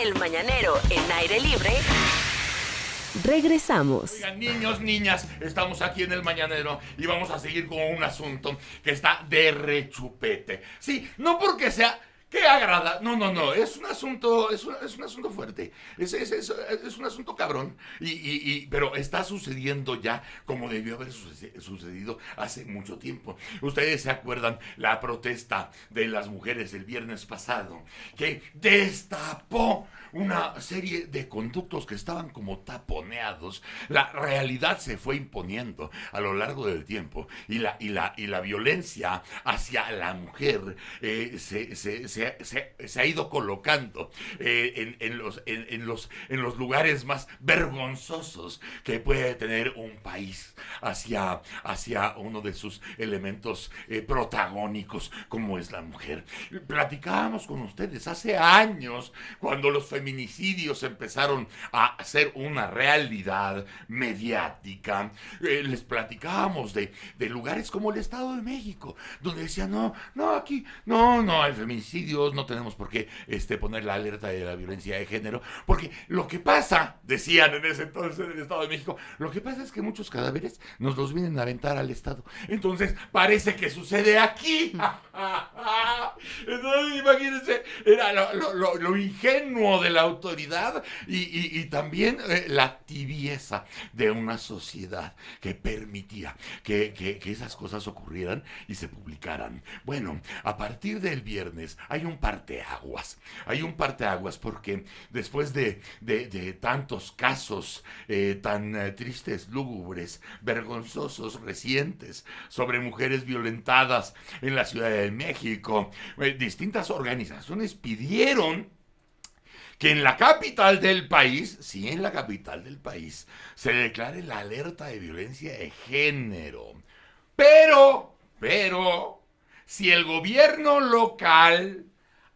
El Mañanero en aire libre. Regresamos. Oigan, niños, niñas, estamos aquí en El Mañanero y vamos a seguir con un asunto que está de rechupete. Sí, no porque sea... ¿Qué agrada? No, es un asunto, es un asunto fuerte, es un asunto cabrón, pero está sucediendo ya como debió haber sucedido hace mucho tiempo. Ustedes se acuerdan la protesta de las mujeres el viernes pasado, que destapó una serie de conductos que estaban como taponeados. La realidad se fue imponiendo a lo largo del tiempo y la violencia hacia la mujer se ha ido colocando en los lugares más vergonzosos que puede tener un país hacia uno de sus elementos protagónicos, como es la mujer. Platicábamos con ustedes hace años, cuando los feminicidios empezaron a ser una realidad mediática. Les platicábamos de lugares como el Estado de México, donde decían, aquí, no hay feminicidios, no tenemos por qué poner la alerta de la violencia de género, porque lo que pasa, decían en ese entonces en el Estado de México, lo que pasa es que muchos cadáveres nos los vienen a aventar al Estado. Entonces, parece que sucede aquí. Entonces, imagínense, era lo ingenuo de la autoridad y también la tibieza de una sociedad que permitía que esas cosas ocurrieran y se publicaran. Bueno, a partir del viernes hay un parteaguas. Hay un parteaguas porque después de tantos casos tan tristes, lúgubres, vergonzosos, recientes, sobre mujeres violentadas en la Ciudad de México, distintas organizaciones pidieron que en la capital del país, sí, en la capital del país, se declare la alerta de violencia de género. Pero, si el gobierno local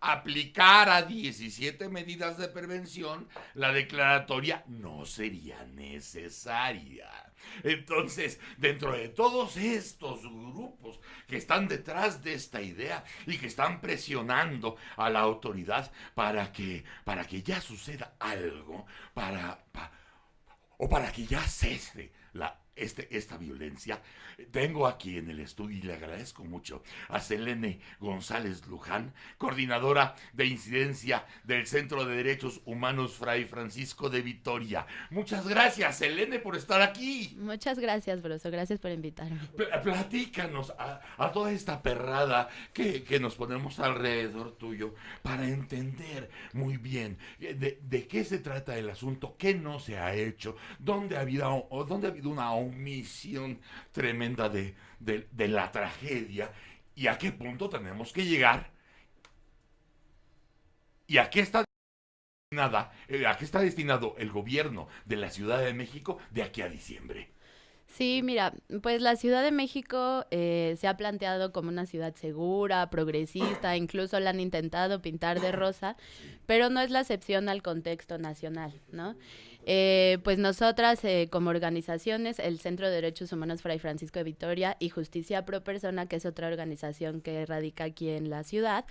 aplicara 17 medidas de prevención, la declaratoria no sería necesaria. Entonces, dentro de todos estos grupos que están detrás de esta idea y que están presionando a la autoridad para que ya suceda algo, o para que ya cese esta violencia, tengo aquí en el estudio, y le agradezco mucho a Selene González Luján, coordinadora de incidencia del Centro de Derechos Humanos Fray Francisco de Vitoria. Muchas gracias, Selene, por estar aquí. Muchas gracias, Broso, gracias por invitarme. Platícanos a toda esta perrada que nos ponemos alrededor tuyo para entender muy bien de qué se trata el asunto, qué no se ha hecho, dónde ha habido una omisión tremenda de la tragedia y a qué punto tenemos que llegar y a qué está destinado el gobierno de la Ciudad de México de aquí a diciembre. Sí, mira, pues la Ciudad de México se ha planteado como una ciudad segura, progresista, incluso la han intentado pintar de rosa, pero no es la excepción al contexto nacional, ¿no? Pues nosotras como organizaciones, el Centro de Derechos Humanos Fray Francisco de Vitoria y Justicia Pro Persona, que es otra organización que radica aquí en la ciudad,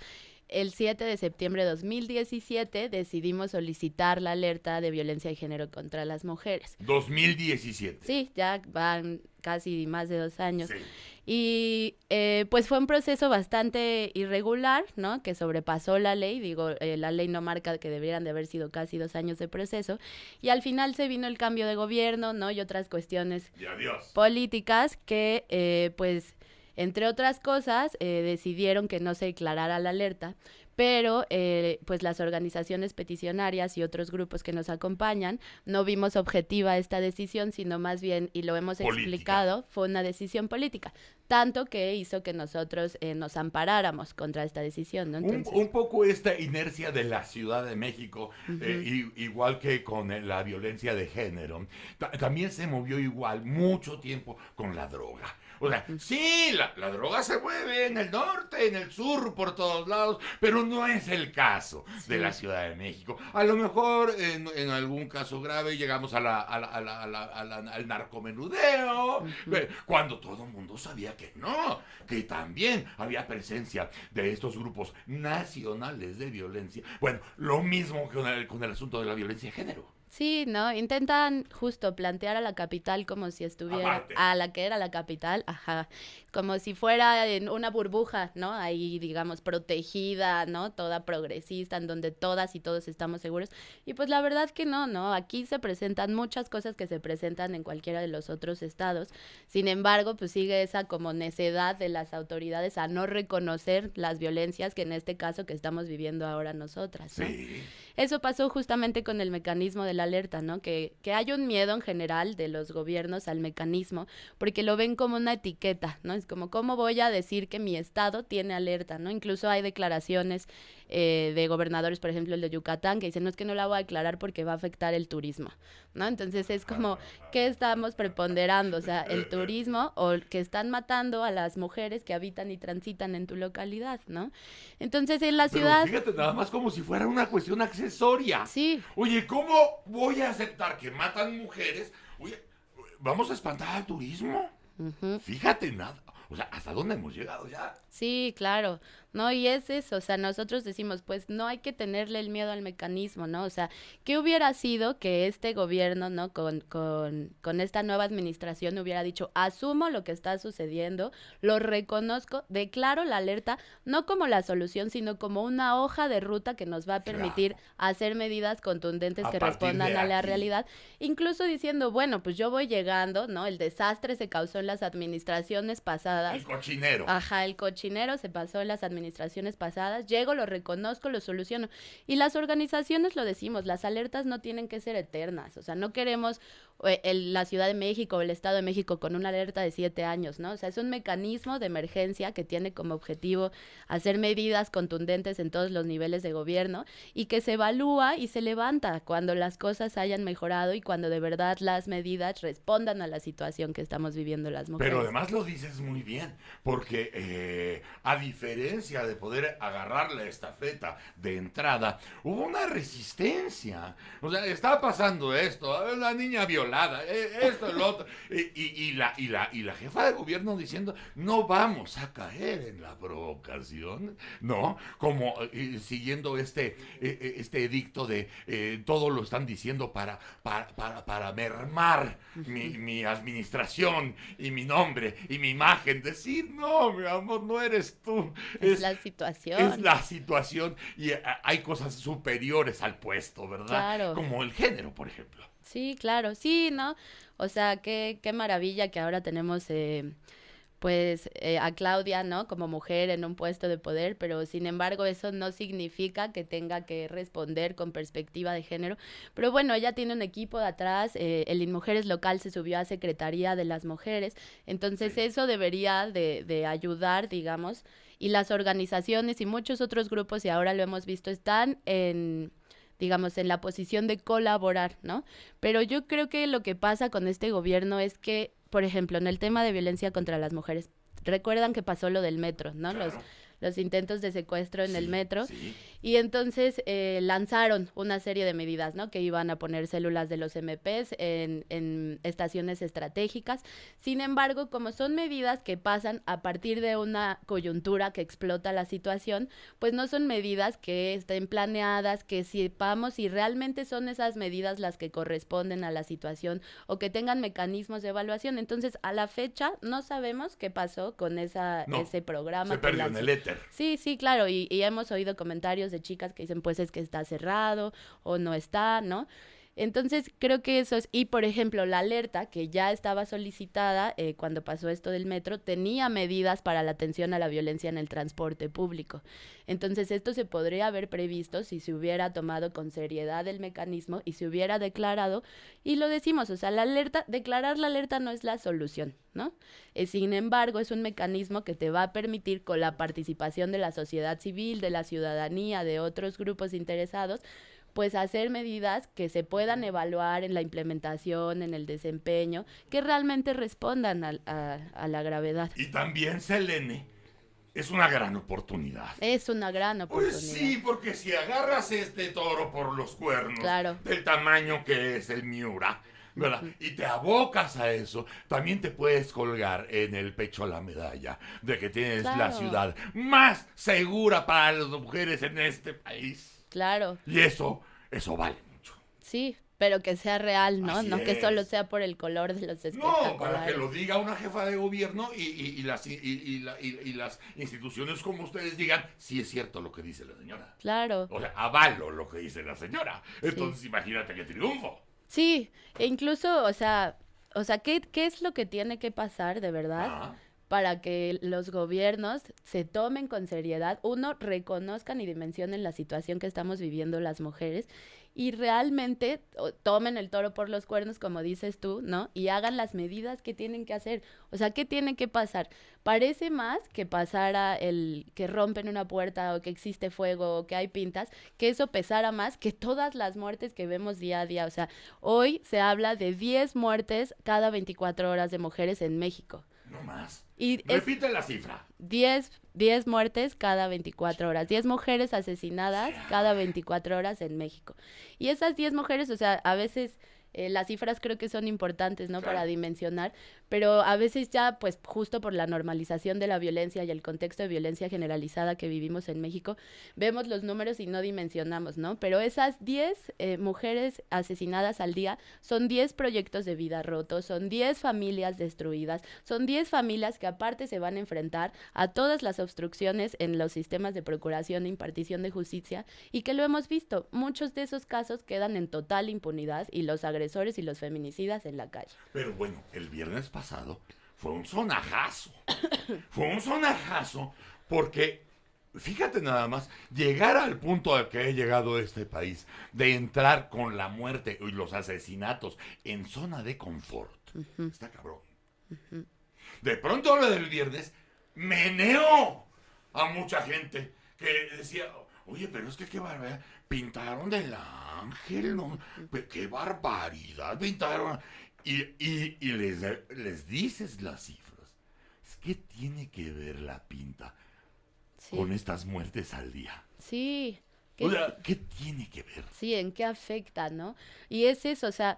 el 7 de septiembre de 2017 decidimos solicitar la alerta de violencia de género contra las mujeres. 2017. Sí, ya van casi más de 2 años. Sí. Y pues fue un proceso bastante irregular, ¿no? Que sobrepasó la ley, la ley no marca que deberían de haber sido casi 2 años de proceso, y al final se vino el cambio de gobierno, ¿no? Y otras cuestiones políticas que pues entre otras cosas decidieron que no se declarara la alerta, pero pues las organizaciones peticionarias y otros grupos que nos acompañan no vimos objetiva esta decisión, sino más bien, y lo hemos explicado, fue una decisión política, tanto que hizo que nosotros nos amparáramos contra esta decisión, ¿no? Entonces, un poco esta inercia de la Ciudad de México, igual que con la violencia de género, también se movió igual mucho tiempo con la droga. O sea, sí, la droga se mueve en el norte, en el sur, por todos lados, pero no es el caso de la Ciudad de México. A lo mejor en algún caso grave llegamos al narcomenudeo, cuando todo el mundo sabía que no, que también había presencia de estos grupos nacionales de violencia. Bueno, lo mismo con el asunto de la violencia de género. Sí, ¿no? Intentan justo plantear a la capital como si estuviera, Aparte. a la que era la capital, ajá, como si fuera en una burbuja, ¿no? Ahí, digamos, protegida, ¿no? Toda progresista, en donde todas y todos estamos seguros. Y pues la verdad que no, ¿no? Aquí se presentan muchas cosas que se presentan en cualquiera de los otros estados. Sin embargo, pues sigue esa como necedad de las autoridades a no reconocer las violencias que en este caso que estamos viviendo ahora nosotras, ¿no? Sí. Eso pasó justamente con el mecanismo de la alerta, ¿no? Que hay un miedo en general de los gobiernos al mecanismo, porque lo ven como una etiqueta, ¿no? Es como, ¿cómo voy a decir que mi estado tiene alerta, ¿no? Incluso hay declaraciones de gobernadores, por ejemplo, el de Yucatán, que dicen, no, es que no la voy a declarar porque va a afectar el turismo, ¿no? Entonces es como, ¿qué estamos preponderando? O sea, el turismo o que están matando a las mujeres que habitan y transitan en tu localidad, ¿no? Entonces en la Pero ciudad... fíjate, nada más como si fuera una cuestión accesoria. Sí. Oye, ¿cómo voy a aceptar que matan mujeres? Oye, ¿vamos a espantar al turismo? Fíjate, nada. O sea, ¿hasta dónde hemos llegado ya? Sí, claro, ¿no? Y es eso, o sea, nosotros decimos, pues no hay que tenerle el miedo al mecanismo, ¿no? O sea, ¿qué hubiera sido que este gobierno, ¿no? Con esta nueva administración hubiera dicho, asumo lo que está sucediendo, lo reconozco, declaro la alerta, no como la solución, sino como una hoja de ruta que nos va a permitir hacer medidas contundentes A que partir respondan de a la aquí. realidad, incluso diciendo, bueno, pues yo voy llegando, ¿no? El desastre se causó en las administraciones pasadas. El cochinero. Ajá, el cochinero se pasó en las administraciones pasadas, llego, lo reconozco, lo soluciono. Y las organizaciones lo decimos, las alertas no tienen que ser eternas, o sea, no queremos la Ciudad de México o el Estado de México con una alerta de 7 años, ¿no? O sea, es un mecanismo de emergencia que tiene como objetivo hacer medidas contundentes en todos los niveles de gobierno y que se evalúa y se levanta cuando las cosas hayan mejorado y cuando de verdad las medidas respondan a la situación que estamos viviendo las mujeres. Pero además lo dices muy bien, porque a diferencia de poder agarrar la estafeta de entrada, hubo una resistencia. O sea, está pasando esto, la niña violada, esto, el otro, y la jefa de gobierno diciendo, no vamos a caer en la provocación, ¿no? Como siguiendo este edicto de todo lo están diciendo para mermar mi administración y mi nombre y mi imagen. Decir, no, mi amor, no eres tú. Es la situación. Es la situación y hay cosas superiores al puesto, ¿verdad? Claro. Como el género, por ejemplo. Sí, claro, sí, ¿no? O sea, qué maravilla que ahora tenemos, a Claudia, ¿no? Como mujer en un puesto de poder, pero sin embargo eso no significa que tenga que responder con perspectiva de género. Pero bueno, ella tiene un equipo de atrás, el InMujeres local se subió a Secretaría de las Mujeres, entonces eso debería de ayudar, digamos, y las organizaciones y muchos otros grupos, y ahora lo hemos visto, están digamos, en la posición de colaborar, ¿no? Pero yo creo que lo que pasa con este gobierno es que, por ejemplo, en el tema de violencia contra las mujeres, recuerdan que pasó lo del metro, ¿no? Claro. Los intentos de secuestro en el metro. Sí. Y entonces lanzaron una serie de medidas, ¿no? Que iban a poner células de los MPs en estaciones estratégicas. Sin embargo, como son medidas que pasan a partir de una coyuntura que explota la situación, pues no son medidas que estén planeadas, que sepamos si realmente son esas medidas las que corresponden a la situación o que tengan mecanismos de evaluación. Entonces, a la fecha, no sabemos qué pasó con ese programa. Se perdió en el éter. Sí, sí, claro, y hemos oído comentarios de chicas que dicen, pues es que está cerrado o no está, ¿no? Entonces, creo que eso es, y por ejemplo, la alerta que ya estaba solicitada cuando pasó esto del metro, tenía medidas para la atención a la violencia en el transporte público. Entonces, esto se podría haber previsto si se hubiera tomado con seriedad el mecanismo y se hubiera declarado, y lo decimos, o sea, declarar la alerta no es la solución, ¿no? Sin embargo, es un mecanismo que te va a permitir, con la participación de la sociedad civil, de la ciudadanía, de otros grupos interesados, pues hacer medidas que se puedan evaluar en la implementación, en el desempeño, que realmente respondan a la gravedad. Y también, Selene, es una gran oportunidad. Es una gran oportunidad. Pues sí, porque si agarras este toro por los cuernos, Claro. del tamaño que es el Miura, ¿verdad? Y te abocas a eso, también te puedes colgar en el pecho la medalla de que tienes la Claro. ciudad más segura para las mujeres en este país. Claro, Y eso vale mucho. sí, pero que sea real, ¿no? Así No que es. solo sea por el color de los espectaculares. No, para que lo diga una jefa de gobierno y las instituciones como ustedes digan, sí es cierto lo que dice la señora. Claro. O sea, avalo lo que dice la señora. Entonces imagínate qué triunfo. Sí, e incluso, o sea, ¿qué es lo que tiene que pasar de verdad Ah, para que los gobiernos se tomen con seriedad, uno, reconozcan y dimensionen la situación que estamos viviendo las mujeres y realmente tomen el toro por los cuernos, como dices tú, ¿no? Y hagan las medidas que tienen que hacer. O sea, ¿qué tiene que pasar? Parece más que pasara el que rompen una puerta o que existe fuego o que hay pintas, que eso pesara más que todas las muertes que vemos día a día. O sea, hoy se habla de 10 muertes cada 24 horas de mujeres en México. no más. Y es Repite la cifra. 10 muertes cada 24 horas, 10 mujeres asesinadas cada 24 horas en México. Y esas 10 mujeres, o sea, a veces las cifras creo que son importantes, ¿no? Claro. Para dimensionar, pero a veces ya, pues justo por la normalización de la violencia y el contexto de violencia generalizada que vivimos en México, vemos los números y no dimensionamos, ¿no? Pero esas 10 mujeres asesinadas al día son 10 proyectos de vida rotos, son 10 familias destruidas, son 10 familias que aparte se van a enfrentar a todas las obstrucciones en los sistemas de procuración e impartición de justicia y que lo hemos visto, muchos de esos casos quedan en total impunidad y los agresores y los feminicidas en la calle. Pero bueno, el viernes pasado fue un sonajazo. Fue un sonajazo porque, fíjate nada más, llegar al punto al que he llegado este país, de entrar con la muerte y los asesinatos en zona de confort, está cabrón. De pronto lo del viernes meneó a mucha gente que decía, oye, pero es que qué barbaridad, pintaron del ángel, ¿no? Qué barbaridad, pintaron. Y les dices las cifras. ¿Qué tiene que ver la pinta Sí, con estas muertes al día? sí. O sea, ¿qué tiene que ver? Sí, en qué afecta, ¿no? Y es eso, o sea,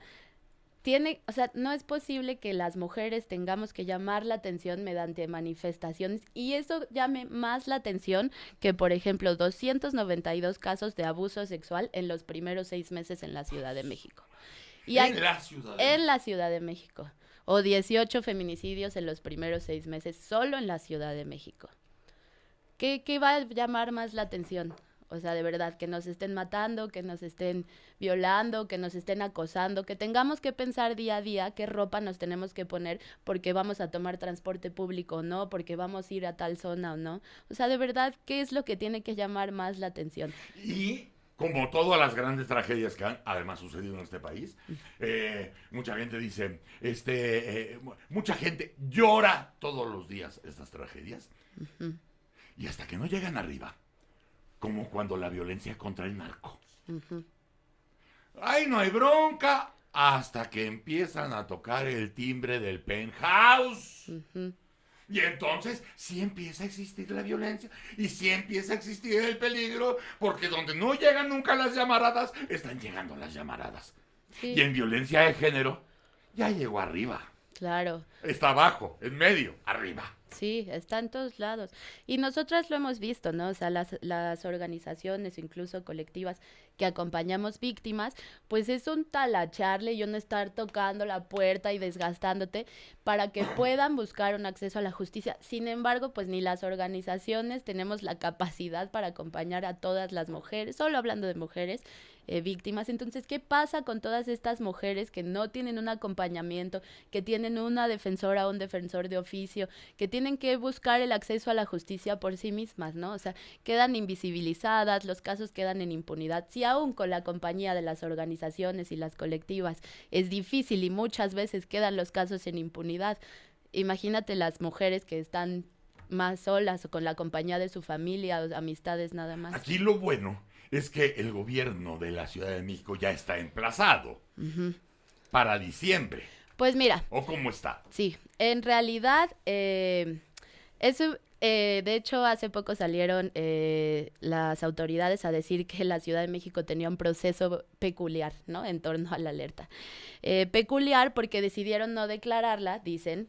no es posible que las mujeres tengamos que llamar la atención mediante manifestaciones y eso llame más la atención que, por ejemplo, 292 casos de abuso sexual en los primeros 6 meses en la Ciudad de México. Y En la ciudad. en la Ciudad de México. O 18 feminicidios en los primeros 6 meses solo en la Ciudad de México. ¿Qué va a llamar más la atención? O sea, de verdad, que nos estén matando, que nos estén violando, que nos estén acosando, que tengamos que pensar día a día qué ropa nos tenemos que poner porque vamos a tomar transporte público o no, porque vamos a ir a tal zona o no. O sea, de verdad, ¿qué es lo que tiene que llamar más la atención? Y como todas las grandes tragedias que han además sucedido en este país, mucha gente dice, mucha gente llora todos los días estas tragedias y hasta que no llegan arriba, como cuando la violencia contra el narco. ¡Ay, no hay bronca! Hasta que empiezan a tocar el timbre del penthouse. Y entonces sí empieza a existir la violencia y sí empieza a existir el peligro, porque donde no llegan nunca las llamaradas, están llegando las llamaradas. Sí, Y en violencia de género, ya llegó arriba. claro. Está abajo, en medio, arriba. Sí, está en todos lados. Y nosotras lo hemos visto, ¿no? O sea, las organizaciones, incluso colectivas que acompañamos víctimas, pues es un talacharle y un estar tocando la puerta y desgastándote para que puedan buscar un acceso a la justicia. Sin embargo, pues ni las organizaciones tenemos la capacidad para acompañar a todas las mujeres, solo hablando de mujeres, víctimas. Entonces, ¿qué pasa con todas estas mujeres que no tienen un acompañamiento, que tienen una defensora o un defensor de oficio, que tienen que buscar el acceso a la justicia por sí mismas, ¿no? O sea, quedan invisibilizadas, los casos quedan en impunidad. Si aún con la compañía de las organizaciones y las colectivas es difícil y muchas veces quedan los casos en impunidad, imagínate las mujeres que están más solas o con la compañía de su familia o amistades nada más. Aquí lo bueno es que el gobierno de la Ciudad de México ya está emplazado para diciembre. Pues mira. ¿O cómo está? Sí, en realidad, eso, de hecho, hace poco salieron las autoridades a decir que la Ciudad de México tenía un proceso peculiar, ¿no? En torno a la alerta. Peculiar porque decidieron no declararla, dicen,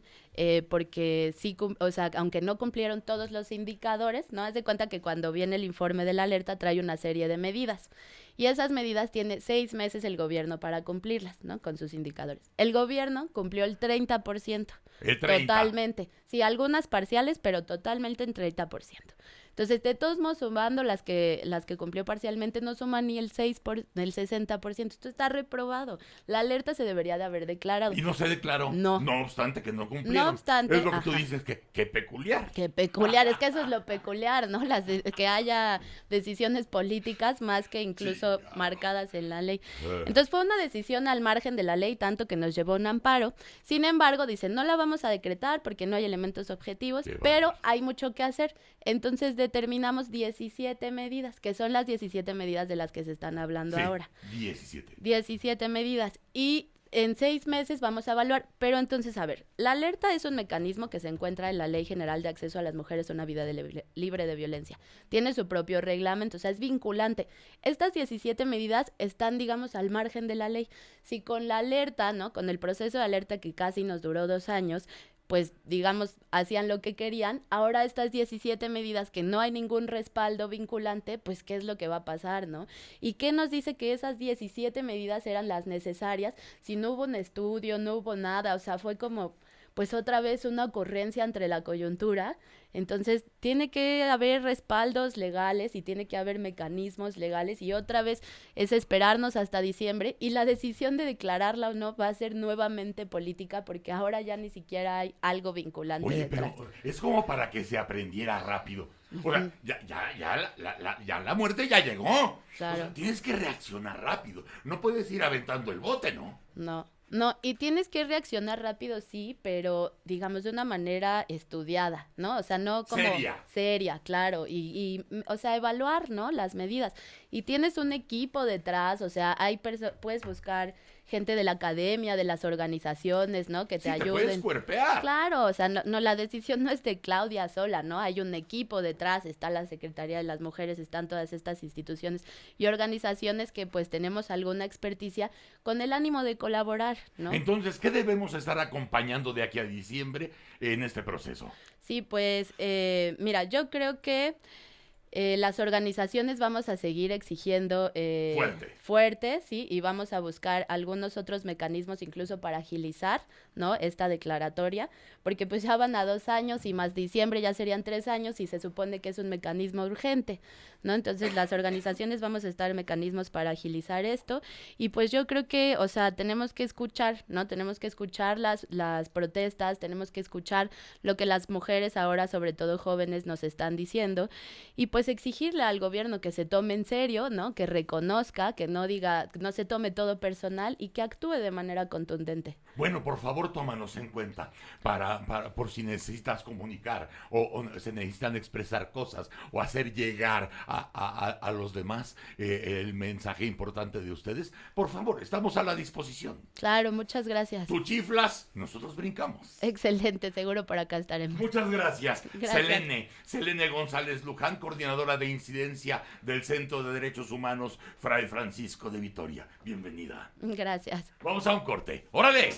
porque sí, o sea, aunque no cumplieron todos los indicadores, ¿no? Haz de cuenta que cuando viene el informe de la alerta trae una serie de medidas. Y esas medidas tiene 6 meses el gobierno para cumplirlas, ¿no? Con sus indicadores. El gobierno cumplió el 30%. El 30%. Totalmente. Sí, algunas parciales, pero totalmente en 30%. Entonces, de todos modos, sumando las que cumplió parcialmente, no suman ni el 60%. Esto está reprobado. La alerta se debería de haber declarado. Y no se declaró. No. No obstante que no cumplieron. No obstante. Es lo que tú dices, que peculiar. Qué peculiar, es que eso es lo peculiar, ¿no? Que haya decisiones políticas más que incluso marcadas en la ley. Entonces fue una decisión al margen de la ley, tanto que nos llevó a un amparo. Sin embargo, dicen, no la vamos a decretar porque no hay elementos objetivos, pero hay mucho que hacer. Entonces determinamos 17 medidas, que son las 17 medidas de las que se están hablando ahora. 17 medidas. Y en 6 meses vamos a evaluar, pero entonces, a ver, la alerta es un mecanismo que se encuentra en la Ley General de Acceso a las Mujeres a una Vida Libre de Violencia. Tiene su propio reglamento, o sea, es vinculante. Estas 17 medidas están, digamos, al margen de la ley. Si con la alerta, ¿no? Con el proceso de alerta que casi nos duró 2 años, pues, digamos, hacían lo que querían, ahora estas 17 medidas que no hay ningún respaldo vinculante, pues, ¿qué es lo que va a pasar, no? ¿Y qué nos dice que esas 17 medidas eran las necesarias si no hubo un estudio, no hubo nada? O sea, fue como, pues, otra vez una ocurrencia entre la coyuntura. Entonces, tiene que haber respaldos legales y tiene que haber mecanismos legales y otra vez es esperarnos hasta diciembre y la decisión de declararla o no va a ser nuevamente política porque ahora ya ni siquiera hay algo vinculante. Oye, detrás. pero es como para que se aprendiera rápido. O sea, ya la muerte ya llegó. Claro. O sea, tienes que reaccionar rápido. No puedes ir aventando el bote, ¿no? No, y tienes que reaccionar rápido, sí, pero digamos de una manera estudiada, ¿no? O sea, no como... Seria, claro, y o sea, evaluar, ¿no? Las medidas. Y tienes un equipo detrás, o sea, puedes buscar gente de la academia, de las organizaciones, ¿no? Que te ayuden. Te puedes cuerpear. Claro, o sea, no, la decisión no es de Claudia sola, ¿no? Hay un equipo detrás, está la Secretaría de las Mujeres, están todas estas instituciones y organizaciones que pues tenemos alguna experticia con el ánimo de colaborar, ¿no? Entonces, ¿qué debemos estar acompañando de aquí a diciembre en este proceso? Sí, pues, mira, yo creo que las organizaciones vamos a seguir exigiendo fuerte, sí, y vamos a buscar algunos otros mecanismos incluso para agilizar, ¿no? Esta declaratoria, porque pues ya van a 2 años y más diciembre ya serían 3 años y se supone que es un mecanismo urgente, ¿no? Entonces las organizaciones vamos a estar en mecanismos para agilizar esto y pues yo creo que, o sea, tenemos que escuchar, ¿no? Tenemos que escuchar las protestas, tenemos que escuchar lo que las mujeres ahora, sobre todo jóvenes, nos están diciendo y pues exigirle al gobierno que se tome en serio, ¿no? Que reconozca, que no diga, no se tome todo personal y que actúe de manera contundente. Bueno, por favor, tómanos en cuenta por si necesitas comunicar o se necesitan expresar cosas o hacer llegar a los demás el mensaje importante de ustedes. Por favor, estamos a la disposición. Claro, muchas gracias. Tú chiflas, nosotros brincamos. Excelente, seguro por acá estaremos. Muchas gracias. Selene González Luján, coordinadora de incidencia del Centro de Derechos Humanos Fray Francisco de Vitoria. Bienvenida. Gracias. Vamos a un corte. ¡Órale!